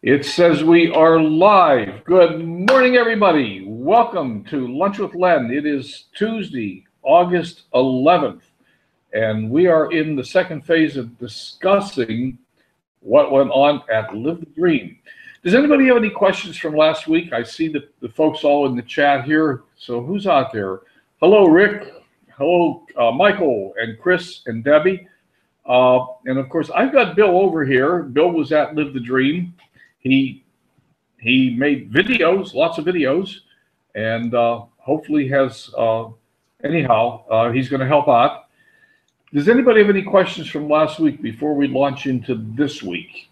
It says we are live. Good morning, everybody. Welcome to Lunch with Len. It is Tuesday, August 11th, and we are in the second phase of discussing what went on at Live the Dream. Does anybody have any questions from last week? I see the folks all in the chat here. So who's out there? Hello, Rick. Hello, Michael and Chris and Debbie. And of course, I've got Bill over here. Bill was at Live the Dream. He made videos, lots of videos, and hopefully has, he's going to help out. Does anybody have any questions from last week before we launch into this week?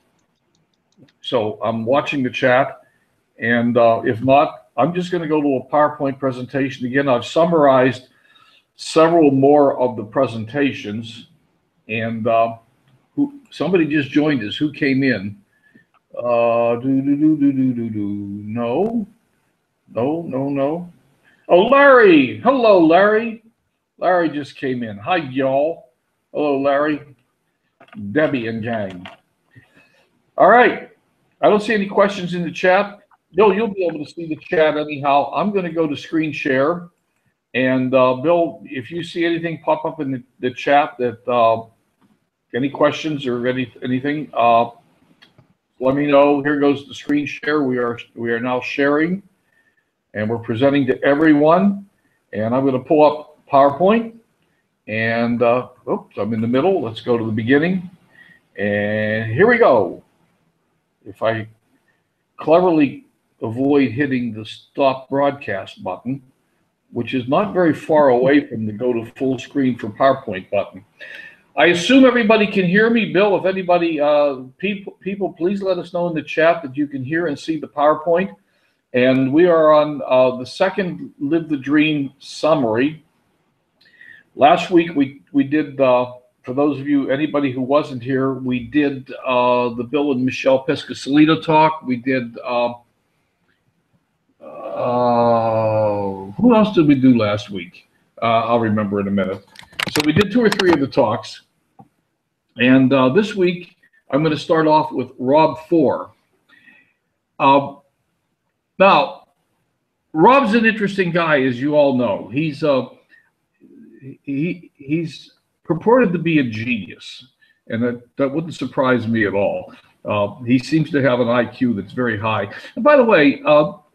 So I'm watching the chat, and if not, I'm just going to go to a PowerPoint presentation. Again, I've summarized several more of the presentations, and somebody just joined us. Who came in? No. Oh, Larry. Hello, Larry. Larry just came in. Hi, y'all. Hello, Larry. Debbie and gang. All right. I don't see any questions in the chat. Bill, you'll be able to see the chat anyhow. I'm going to go to screen share. And Bill, if you see anything pop up in the chat that any questions or anything, let me know. Here goes the screen share. We are now sharing, and we're presenting to everyone. And I'm going to pull up PowerPoint. And oops, I'm in the middle. Let's go to the beginning. And here we go. If I cleverly avoid hitting the stop broadcast button, which is not very far away from the go to full screen for PowerPoint button. I assume everybody can hear me. Bill, if anybody, people, please let us know in the chat that you can hear and see the PowerPoint. And we are on the second Live the Dream summary. Last week, we did, for those of you, anybody who wasn't here, we did the Bill and Michelle Pescasolito talk. We did, who else did we do last week? I'll remember in a minute. So we did 2 or 3 of the talks. And this week, I'm going to start off with Rob 4. Now, Rob's an interesting guy, as you all know. He's purported to be a genius, and that wouldn't surprise me at all. He seems to have an IQ that's very high. And by the way,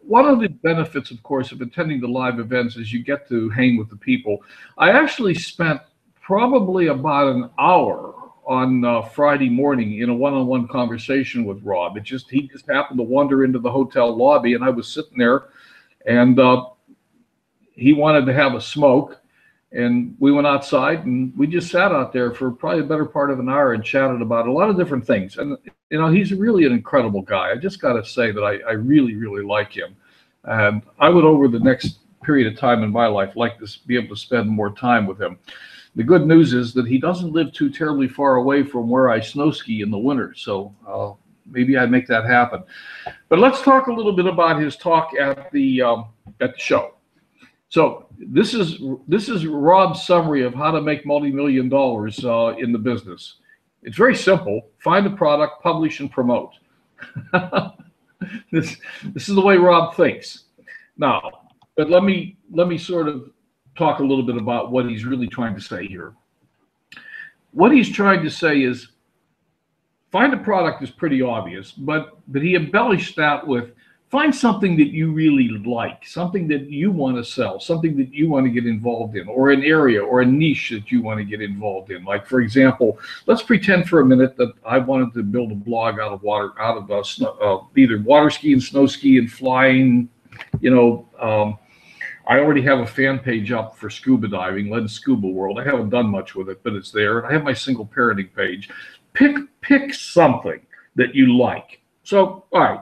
one of the benefits, of course, of attending the live events is you get to hang with the people. I actually spent probably about an hour on Friday morning in a one-on-one conversation with Rob. He just happened to wander into the hotel lobby, and I was sitting there, and he wanted to have a smoke, and we went outside, and we just sat out there for probably a better part of an hour and chatted about a lot of different things. And you know, he's really an incredible guy. I just got to say that I really, really like him, and I would, over the next period of time in my life, like to be able to spend more time with him. The good news is that he doesn't live too terribly far away from where I snow ski in the winter, so maybe I'd make that happen. But let's talk a little bit about his talk at the show. So this is Rob's summary of how to make multi-million dollars in the business. It's very simple. Find a product, publish, and promote. This is the way Rob thinks. Now, but let me sort of talk a little bit about what he's really trying to say here. What he's trying to say is, find a product is pretty obvious, but he embellished that with, find something that you really like, something that you want to sell, something that you want to get involved in, or an area or a niche that you want to get involved in. Like, for example, let's pretend for a minute that I wanted to build a blog out of either water skiing, snow skiing, flying, you know. I already have a fan page up for scuba diving, Len Scuba World. I haven't done much with it, but it's there. And I have my single parenting page. Pick something that you like. So, all right,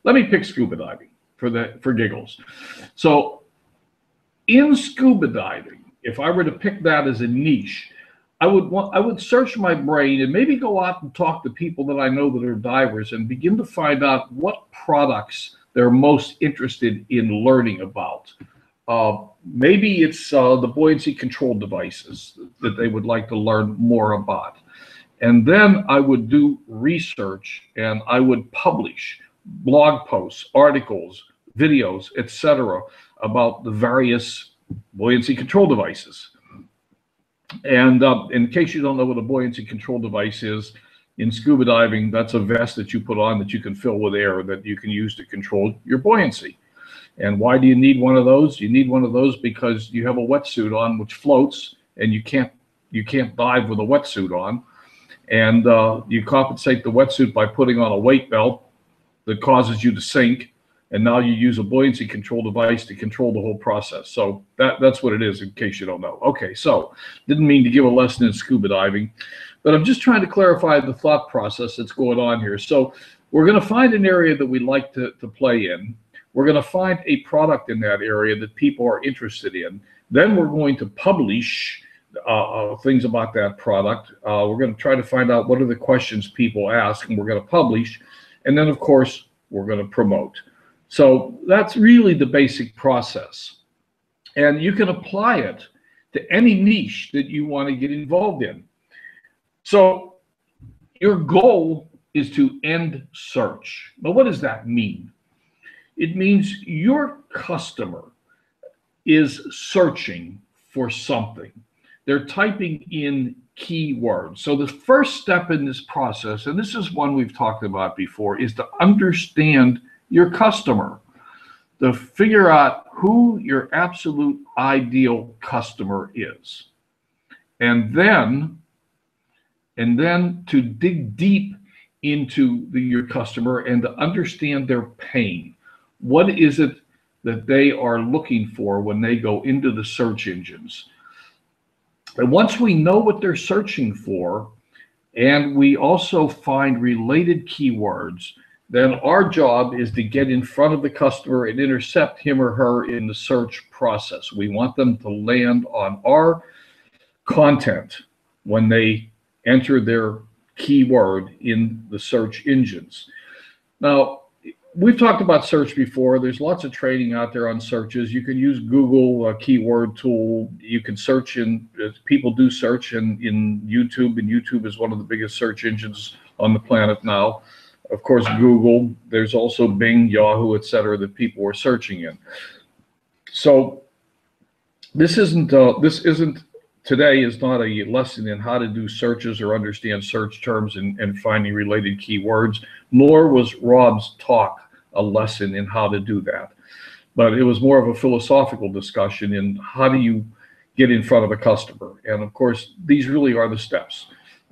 let me pick scuba diving for giggles. So, in scuba diving, if I were to pick that as a niche, I would search my brain and maybe go out and talk to people that I know that are divers and begin to find out what products they're most interested in learning about. Maybe it's the buoyancy control devices that they would like to learn more about. And then I would do research and I would publish. blog posts, articles, videos, etc., about the various buoyancy control devices. And in case you don't know what a buoyancy control device is, in scuba diving, that's a vest that you put on that you can fill with air that you can use to control your buoyancy. And why do you need one of those? You need one of those because you have a wetsuit on which floats, and you can't dive with a wetsuit on. And you compensate the wetsuit by putting on a weight belt that causes you to sink. And now you use a buoyancy control device to control the whole process. So that's what it is, in case you don't know. Okay, so didn't mean to give a lesson in scuba diving, but I'm just trying to clarify the thought process that's going on here. So we're going to find an area that we like to play in. We're going to find a product in that area that people are interested in. Then we're going to publish things about that product. We're going to try to find out what are the questions people ask, and we're going to publish. And then, of course, we're going to promote. So that's really the basic process. And you can apply it to any niche that you want to get involved in. So your goal is to end search. But what does that mean? It means your customer is searching for something. They're typing in keywords. So the first step in this process, and this is one we've talked about before, is to understand your customer, to figure out who your absolute ideal customer is. And then to dig deep into your customer and to understand their pain. What is it that they are looking for when they go into the search engines? And once we know what they're searching for, and we also find related keywords, then our job is to get in front of the customer and intercept him or her in the search process. We want them to land on our content when they enter their keyword in the search engines. Now, we've talked about search before. There's lots of training out there on searches. You can use Google, a keyword tool. You can search in, people do search in YouTube, and YouTube is one of the biggest search engines on the planet now. Of course, Google, there's also Bing, Yahoo, etc., that people are searching in. So this isn't today is not a lesson in how to do searches or understand search terms and finding related keywords, nor was Rob's talk a lesson in how to do that. But it was more of a philosophical discussion in how do you get in front of a customer. And of course, these really are the steps.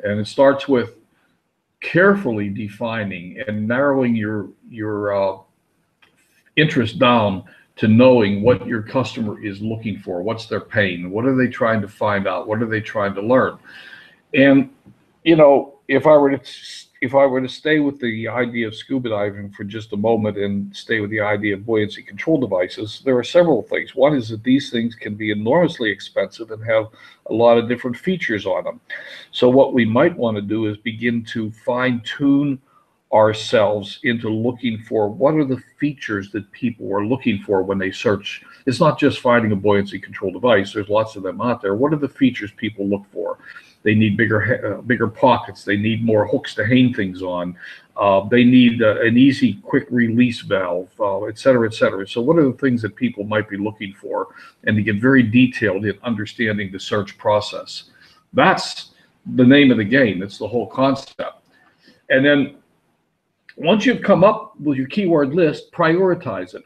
And it starts with carefully defining and narrowing your interest down to knowing what your customer is looking for. What's their pain? What are they trying to find out? What are they trying to learn? And you know, if I were to stay with the idea of scuba diving for just a moment and stay with the idea of buoyancy control devices, there are several things. One is that these things can be enormously expensive and have a lot of different features on them. So what we might want to do is begin to fine-tune ourselves into looking for what are the features that people are looking for when they search. It's not just finding a buoyancy control device. There's lots of them out there. What are the features people look for? They need bigger pockets. They need more hooks to hang things on. They need an easy, quick release valve, et cetera, et cetera. So what are the things that people might be looking for? And to get very detailed in understanding the search process. That's the name of the game. It's the whole concept. And then once you've come up with your keyword list, prioritize it.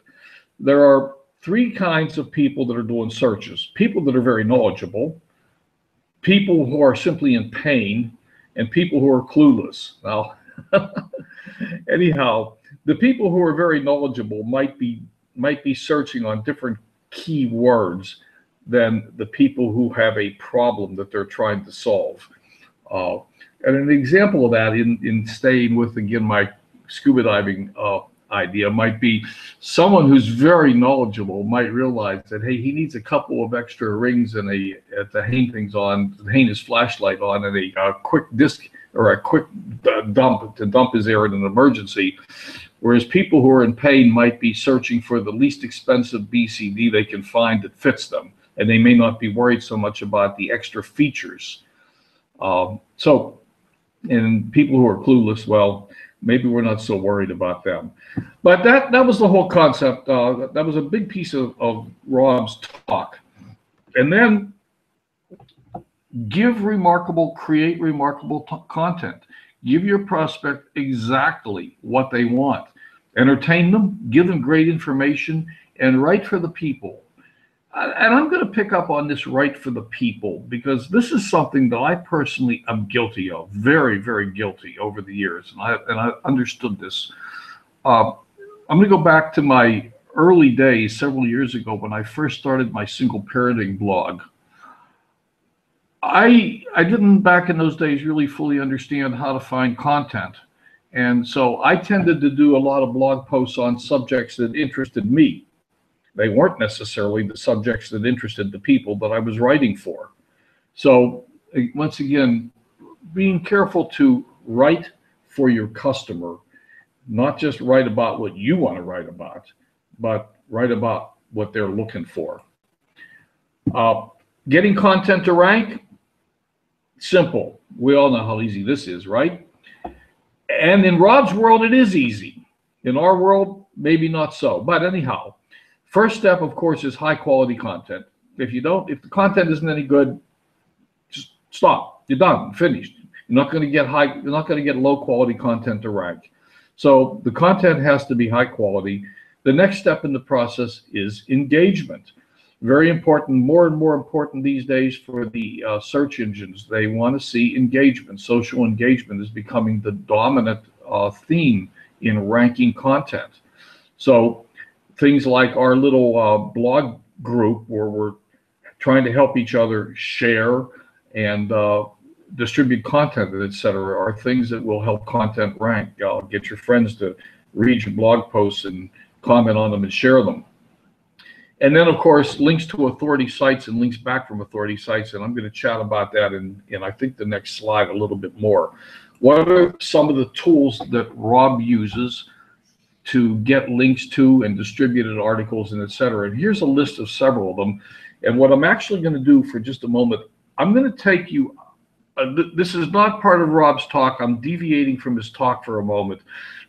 There are three kinds of people that are doing searches. People that are very knowledgeable, people who are simply in pain, and people who are clueless. Now, anyhow, the people who are very knowledgeable might be searching on different keywords than the people who have a problem that they're trying to solve. And an example of that, in staying with, again, my scuba diving idea, might be someone who's very knowledgeable might realize that, hey, he needs a couple of extra rings and to hang things on, to hang his flashlight on, and a quick disc or a quick dump to dump his air in an emergency. Whereas people who are in pain might be searching for the least expensive BCD they can find that fits them, and they may not be worried so much about the extra features. And people who are clueless, well, maybe we're not so worried about them. But that was the whole concept. That was a big piece of Rob's talk. And then create remarkable content. Give your prospect exactly what they want. Entertain them, give them great information, and write for the people. And I'm going to pick up on this write for the people because this is something that I personally am guilty of, very, very guilty over the years. And I understood this. I'm going to go back to my early days several years ago when I first started my single parenting blog. I didn't back in those days really fully understand how to find content. And so I tended to do a lot of blog posts on subjects that interested me. They weren't necessarily the subjects that interested the people that I was writing for. So once again, being careful to write for your customer, not just write about what you want to write about, but write about what they're looking for. Getting content to rank, simple. We all know how easy this is, right? And in Rob's world, it is easy. In our world, maybe not so. But anyhow, first step, of course, is high quality content. If the content isn't any good, just stop. You're done, finished. You're not going to get low quality content to rank. So the content has to be high quality. The next step in the process is engagement. Very important, more and more important these days for the search engines. They want to see engagement. Social engagement is becoming the dominant theme in ranking content. So things like our little blog group where we're trying to help each other share and distribute content, etc., are things that will help content rank. Get your friends to read your blog posts and comment on them and share them. And then, of course, links to authority sites and links back from authority sites. And I'm going to chat about that in I think, the next slide a little bit more. What are some of the tools that Rob uses to get links to and distributed articles and et cetera? And here's a list of several of them. And what I'm actually going to do for just a moment, I'm going to take you, this is not part of Rob's talk. I'm deviating from his talk for a moment.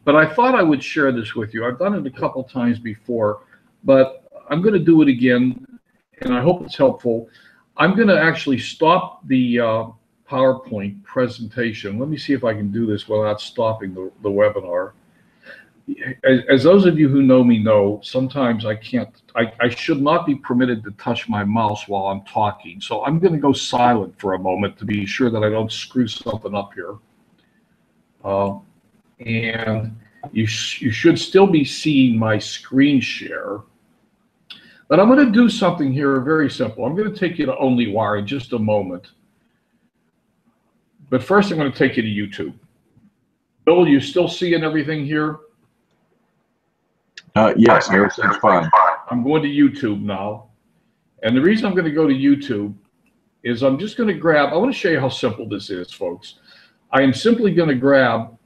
But I thought I would share this with you. I've done it a couple times before, but I'm going to do it again, and I hope it's helpful. I'm going to actually stop the PowerPoint presentation. Let me see if I can do this without stopping the webinar. As those of you who know me know, sometimes I should not be permitted to touch my mouse while I'm talking. So I'm going to go silent for a moment to be sure that I don't screw something up here. And you should still be seeing my screen share. But I'm going to do something here very simple. I'm going to take you to OnlyWire in just a moment. But first, I'm going to take you to YouTube. Bill, you still seeing everything here? Yes, everything's fine. I'm going to YouTube now. And the reason I'm going to go to YouTube is I'm just going to grab, I want to show you how simple this is, folks. I am simply going to grab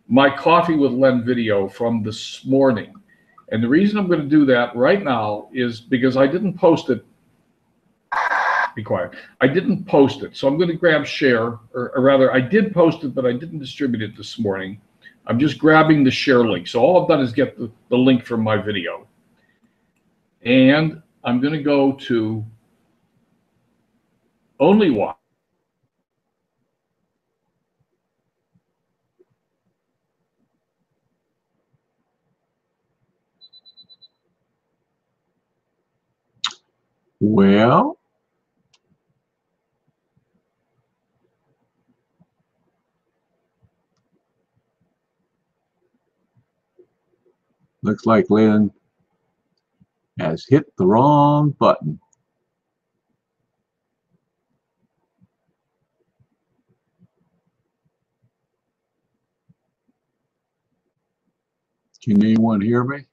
my Coffee with Len video from this morning. And the reason I'm going to do that right now is because I didn't post it. Be quiet. I didn't post it. So I'm going to grab share, or rather, I did post it, but I didn't distribute it this morning. I'm just grabbing the share link. So all I've done is get the link from my video. And I'm going to go to OnlyWire. Well, looks like Len has hit the wrong button. Can anyone hear me?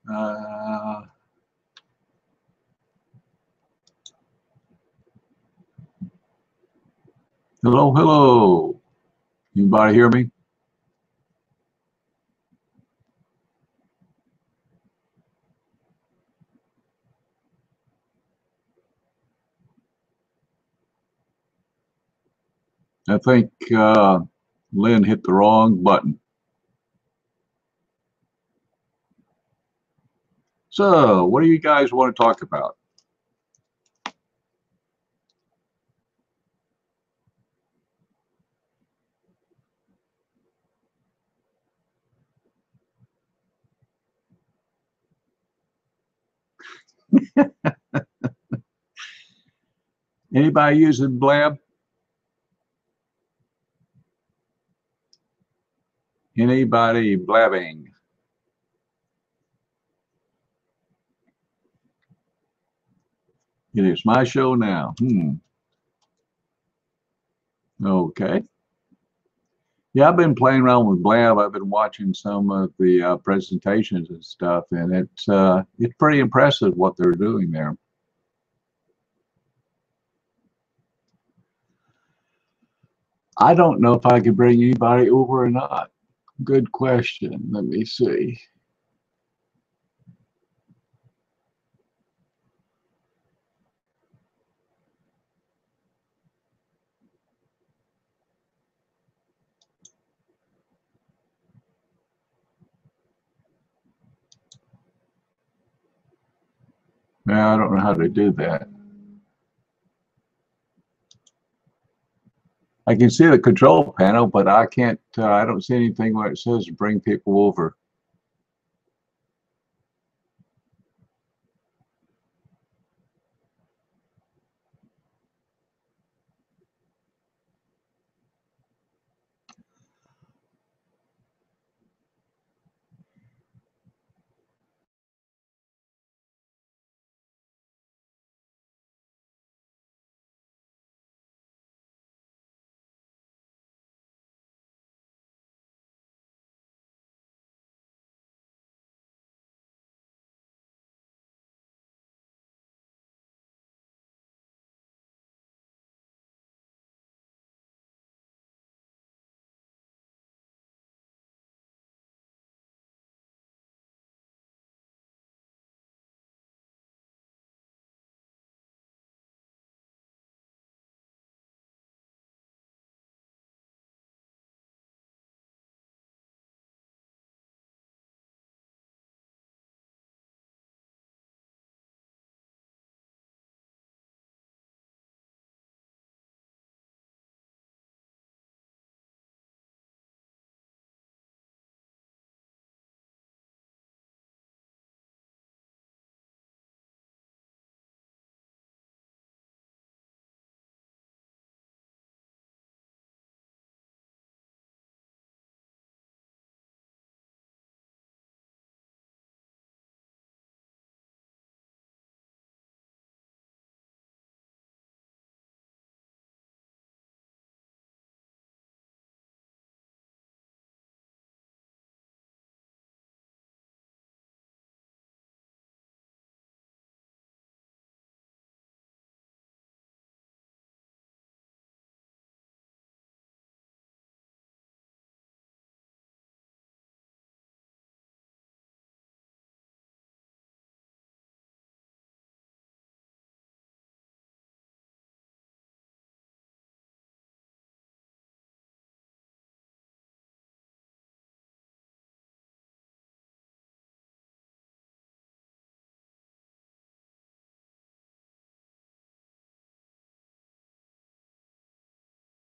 Hello, hello. Anybody hear me? I think Len hit the wrong button. So, what do you guys want to talk about? Anybody using Blab? Anybody blabbing? It is my show now. Okay. Yeah, I've been playing around with Blab. I've been watching some of the presentations and stuff, and it's pretty impressive what they're doing there. I don't know if I could bring anybody over or not. Good question. Let me see. Now, I don't know how to do that. I can see the control panel, but I can't, I don't see anything where it says bring people over.